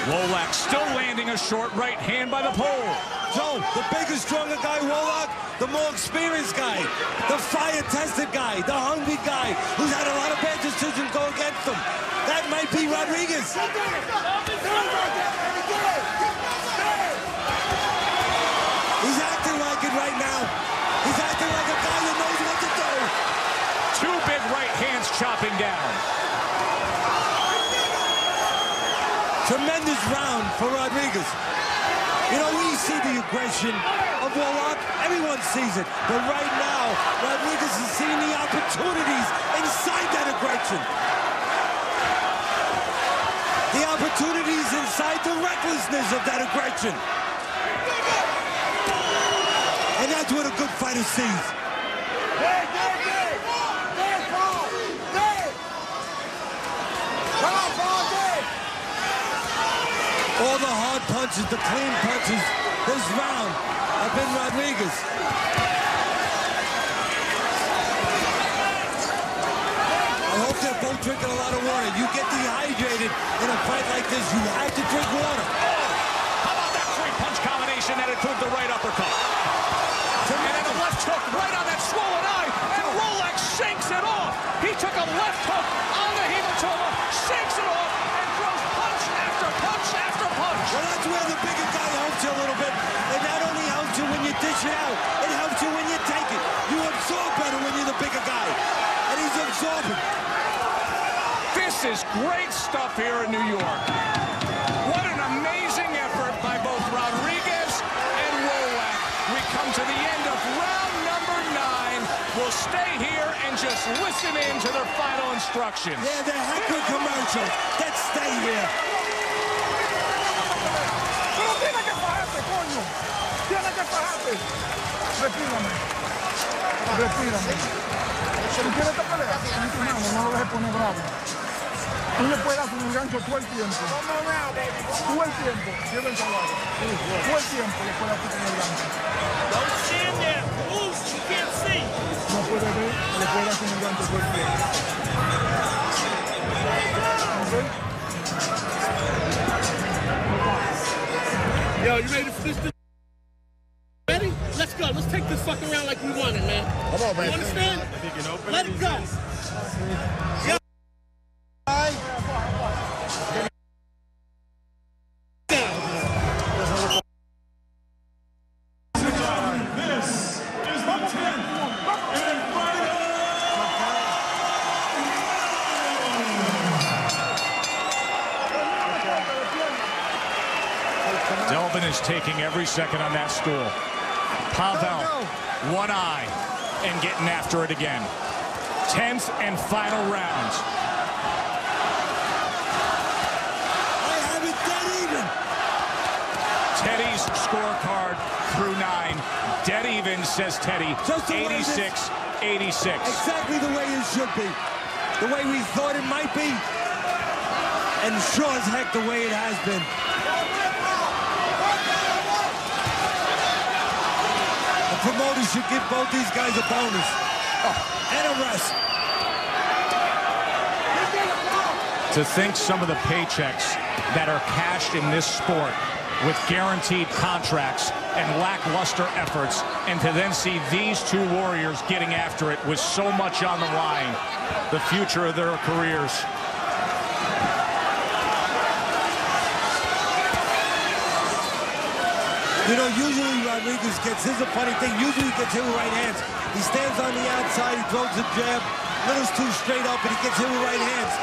Wolak still landing a short right hand by the pole. Joe, the bigger, stronger guy, Wolak, the more experienced guy, the fire-tested guy, the hungry guy, who's had a lot of bad decisions go against him. That might be Rodriguez. He's acting like it right now. He's acting like a guy that knows what to do. Two big right hands chopping down. Tremendous round for Rodriguez. You know, we see the aggression of Wolak. Everyone sees it. But right now, Rodriguez is seeing the opportunities inside that aggression. The opportunities inside the recklessness of that aggression. And that's what a good fighter sees. All the hard punches, the clean punches this round have been Rodriguez. I hope they're both drinking a lot of water. You get dehydrated in a fight like this, you have to drink water. How about that three-punch combination that included the right uppercut? And then a left hook right on that swollen eye, and Wolak shakes it off. He took a left hook on the hematoma, shakes it off, and throws punch after punch after punch. Well, that's where the bigger guy helps you a little bit. It not only helps you when you dish it out, it helps you when you take it. You absorb better when you're the bigger guy. And he's absorbing. This is great stuff here in New York. What an amazing effort by both Rodriguez and Wolak. We come to the end of round number 9. We'll stay here and just listen in to their final instructions. Yeah, the heck with commercials. Let's stay here. Pero tiene que fajarte, coño. Tiene que fajarte. Respírame. Respírame. Si quieres esta pelea, no lo dejes poner bravo. Tú le puedes dar un gancho todo el tiempo. Todo el tiempo. Lleva el salado. Todo el tiempo le puedes dar un gancho. Don't stand there. Move. You can't see. No puede ver, le puede dar un gancho todo el tiempo. Yo, you ready to finish this? Ready? Let's go. Let's take this fucking round like we won it, man. Come on, man. You understand? Let it go. Yo. Delvin is taking every second on that stool. Pawel, one eye, and getting after it again. 10th and final round. I have it dead even. Teddy's scorecard through 9. Dead even, says Teddy. 86-86. Exactly the way it should be. The way we thought it might be. And sure as heck the way it has been. The promoters should give both these guys a bonus. And a rest. To think some of the paychecks that are cashed in this sport with guaranteed contracts and lackluster efforts, and to then see these two warriors getting after it with so much on the line, the future of their careers. You know, usually Rodriguez gets, here's a funny thing, usually he gets hit with right hands. He stands on the outside, he throws a jab, little too straight up, and he gets hit with right hands.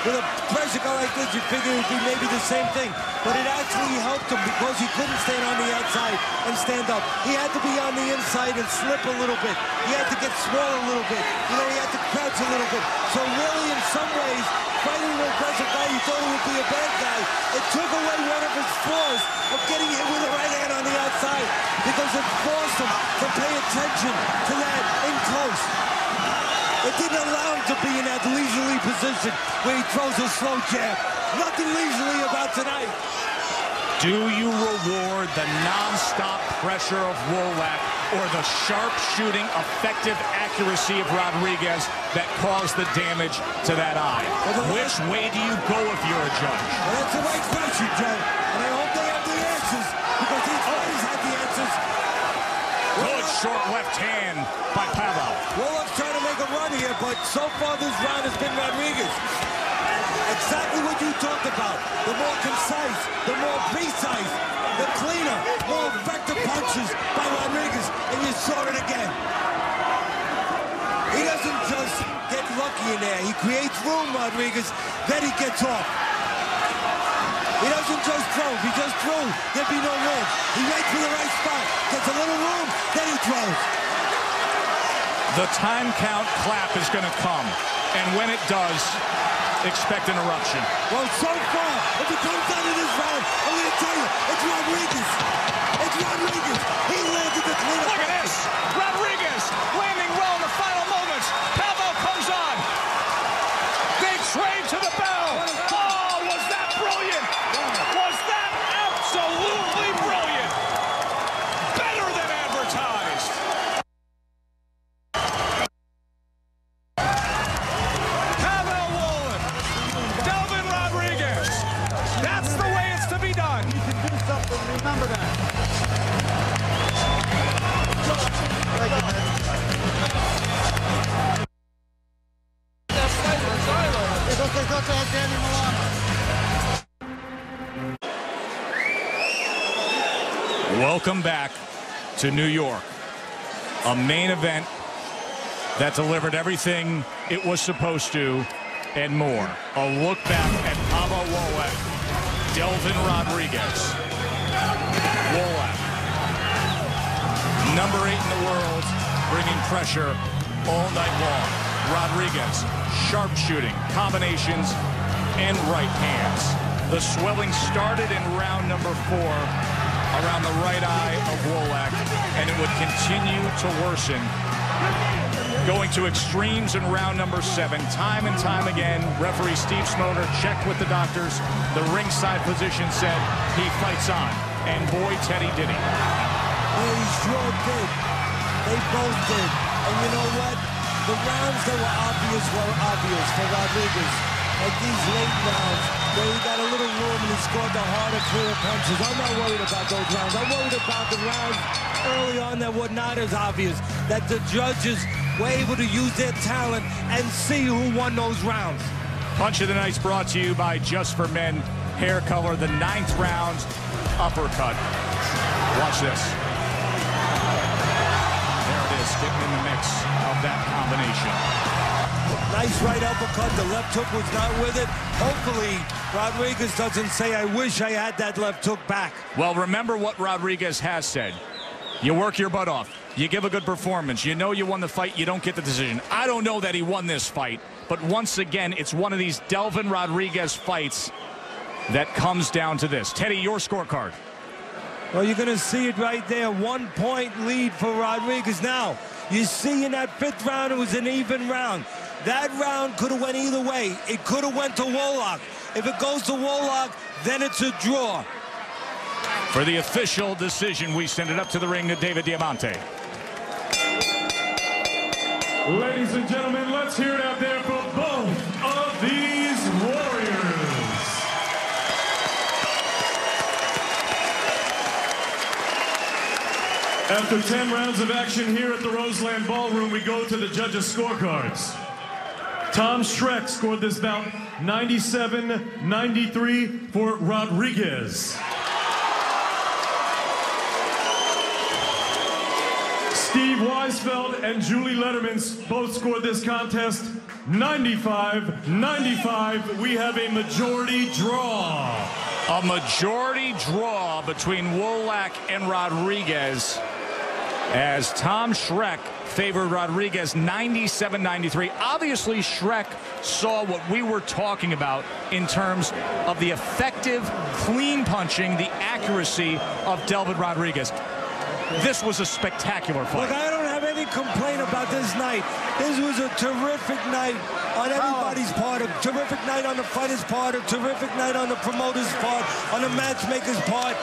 With a pressure guy like this, you figure it would be maybe the same thing. But it actually helped him because he couldn't stand on the outside and stand up. He had to be on the inside and slip a little bit. He had to get small a little bit. You know, he had to crouch a little bit. So really, in some ways, fighting an aggressive guy, you thought it would be a bad guy. It took away one of his flaws of getting hit with a right hand on the outside because it forced him to pay attention to that in close. It didn't allow him to be in that leisurely position where he throws a slow jab. Nothing leisurely about tonight. Do you reward the non-stop pressure of Wolak or the sharp-shooting, effective accuracy of Rodriguez that caused the damage to that eye? Which way do you go if you're a judge? Well, that's the right question, Joe. so far this round has been Rodriguez. Exactly what you talked about. The more concise, the more precise, the cleaner, more effective punches by Rodriguez, and you saw it again. He doesn't just get lucky in there. He creates room, Rodriguez, then he gets off. He doesn't just throw. If he just threw, there'd be no room. He waits for the right spot, gets a little room, then he throws. The time count clap is going to come, and when it does, expect an eruption. Well, so far, if it comes down to this round, I'm going to tell you, it's Rodriguez. It's Rodriguez. He landed the clean. Look at this. Rodriguez landing well in the final moments. Pavel comes on. They trade to the bell. Oh, was that brilliant? Was that absolutely brilliant? Better than advertised. Pawel Wolak. Delvin Rodriguez. That's the way it's to be done. You can do something, remember that. Thank you, man. Welcome back to New York. A main event that delivered everything it was supposed to and more. A look back at Pawel Wolak, Delvin Rodriguez. Wolak, number 8 in the world, bringing pressure all night long. Rodriguez, sharpshooting, combinations, and right hands. The swelling started in round number 4 around the right eye of Wolak, and it would continue to worsen, going to extremes in round number 7. Time and time again, referee Steve Smoter checked with the doctors. The ringside physician said he fights on, and boy, Teddy, did he. Well, he sure did. They both did. And you know what? The rounds that were obvious for Rodriguez. Like these late rounds, where he got a little room and he scored the harder, clearer punches. I'm not worried about those rounds. I'm worried about the rounds early on that were not as obvious, that the judges were able to use their talent and see who won those rounds. Punch of the Night's brought to you by Just for Men Hair Color, the 9th round uppercut. Watch this. There it is, getting in the mix of that combination. Nice right uppercut. The left hook was not with it. Hopefully, Rodriguez doesn't say, I wish I had that left hook back. Well, remember what Rodriguez has said. You work your butt off. You give a good performance. You know you won the fight. You don't get the decision. I don't know that he won this fight, but once again, it's one of these Delvin Rodriguez fights that comes down to this. Teddy, your scorecard. Well, you're going to see it right there. 1-point lead for Rodriguez. Now, you see in that 5th round, it was an even round. That round could have went either way. It could have went to Wolak. If it goes to Wolak, then it's a draw. For the official decision, we send it up to the ring to David Diamante. Ladies and gentlemen, let's hear it out there for both of these warriors. After 10 rounds of action here at the Roseland Ballroom, we go to the judges' scorecards. Tom Schreck scored this bout 97-93 for Rodriguez. Steve Weisfeld and Julie Letterman both scored this contest 95-95. We have a majority draw. A majority draw between Wolak and Rodriguez, as Tom Schreck favored Rodriguez 97-93. Obviously, Schreck saw what we were talking about in terms of the effective, clean punching, the accuracy of Delvin Rodriguez. This was a spectacular fight. Look, I don't have any complaint about this night. This was a terrific night on everybody's part, a terrific night on the fighter's part, a terrific night on the promoter's part, on the matchmaker's part.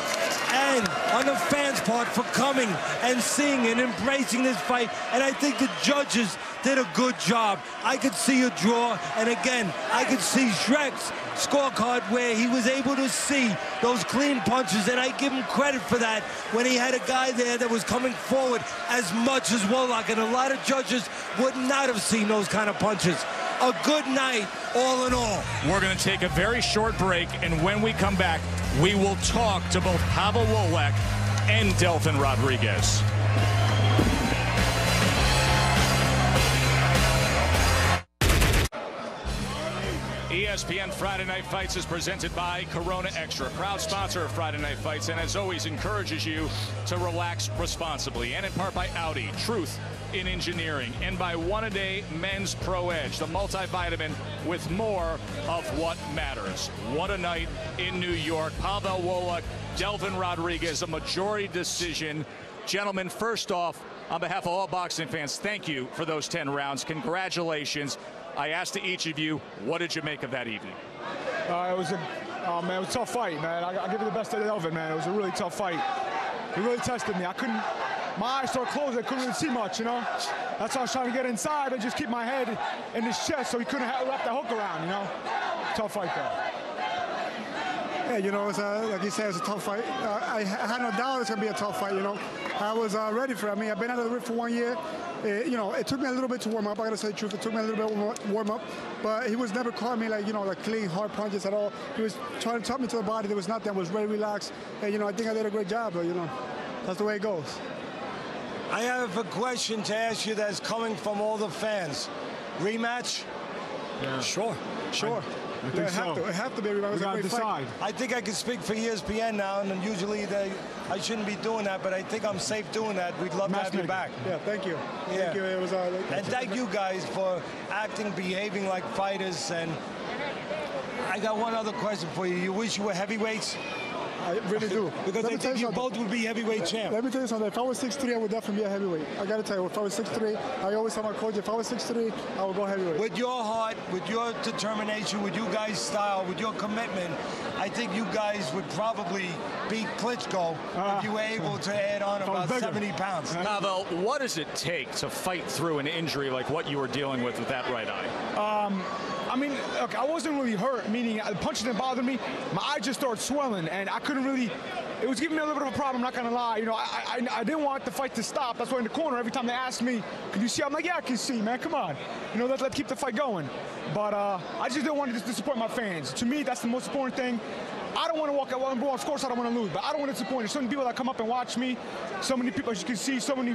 and on the fans' part for coming and seeing and embracing this fight. And I think the judges did a good job. I could see a draw, and again, I could see Shrek's scorecard where he was able to see those clean punches, and I give him credit for that when he had a guy there that was coming forward as much as Wolak, and a lot of judges would not have seen those kind of punches. A good night, all in all. We're going to take a very short break, and when we come back, we will talk to both Pawel Wolak and Delvin Rodriguez. ESPN Friday Night Fights is presented by Corona Extra, proud sponsor of Friday Night Fights, and as always encourages you to relax responsibly. And in part by Audi, truth in engineering, and by One A Day Men's Pro Edge, the multivitamin with more of what matters. What a night in New York. Pawel Wolak, Delvin Rodriguez, a majority decision. Gentlemen, first off, on behalf of all boxing fans, thank you for those 10 rounds. Congratulations. I asked to each of you, what did you make of that evening? It was a tough fight, man. I give it the best to Delvin, man. It was a really tough fight. He really tested me. My eyes started closing. I couldn't really see much, you know? That's why I was trying to get inside and just keep my head in his chest so he couldn't wrap the hook around, you know? Tough fight, though. Yeah, you know, it's like you said, it's a tough fight. I had no doubt it's going to be a tough fight, you know. I was ready for it. I mean, I've been out of the ring for 1 year. You know, it took me a little bit to warm up. I got to say the truth. It took me a little bit to warm up. But he was never calling me like, you know, like clean, hard punches at all. He was trying to talk me to the body. There was nothing. I was very relaxed. And, you know, I think I did a great job. But, you know, that's the way it goes. I have a question to ask you that's coming from all the fans. Rematch? Yeah. Sure. I think so. It have to be. We got to decide. I think I can speak for ESPN now, and usually I shouldn't be doing that, but I think I'm safe doing that. We'd love to have you back. Yeah, thank you. Yeah. Thank you. It was, and thank you guys for acting, behaving like fighters. And I got one other question for you. You wish you were heavyweights? I really do. Because I think you both would be heavyweight champ. Let me tell you something. If I was 6'3", I would definitely be a heavyweight. I got to tell you, if I was 6'3", I always tell my coach, if I was 6'3", I would go heavyweight. With your heart, with your determination, with you guys' style, with your commitment, I think you guys would probably beat Klitschko if you were able to add on about 70 pounds. Pawel, what does it take to fight through an injury like what you were dealing with that right eye? I mean, look, I wasn't really hurt, meaning the punches didn't bother me. My eye just started swelling, and I couldn't really. It was giving me a little bit of a problem, not gonna lie. You know, I didn't want the fight to stop. That's why in the corner, every time they asked me, "Can you see?" I'm like, "Yeah, I can see, man. Come on." You know, let's keep the fight going. But I just didn't want to disappoint my fans. To me, that's the most important thing. I don't want to walk out. Well, of course, I don't want to lose, but I don't want to disappoint. There's so many people that come up and watch me. So many people, as you can see, so many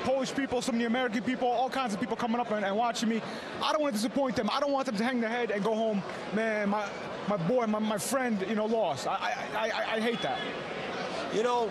Polish people, so many American people, all kinds of people coming up and watching me. I don't want to disappoint them. I don't want them to hang their head and go home, man, my boy, my friend, you know, lost. I hate that. You know,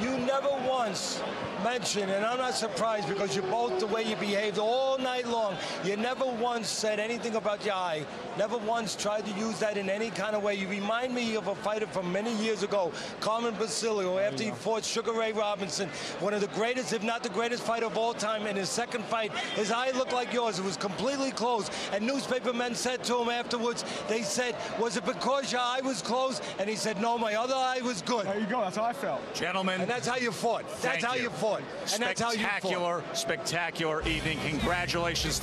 you never once mentioned, and I'm not surprised because you're both the way you behaved all night long. You never once said anything about your eye. Never once tried to use that in any kind of way. You remind me of a fighter from many years ago, Carmen Basilio, after he fought Sugar Ray Robinson, one of the greatest, if not the greatest fighter of all time. In his second fight, his eye looked like yours. It was completely closed. And newspaper men said to him afterwards, they said, "Was it because your eye was closed?" And he said, "No, my other eye was good." There you go. That's how I felt. Gentlemen. And that's how you fought. That's how you fought. And that's how you fought. Spectacular evening. Congratulations.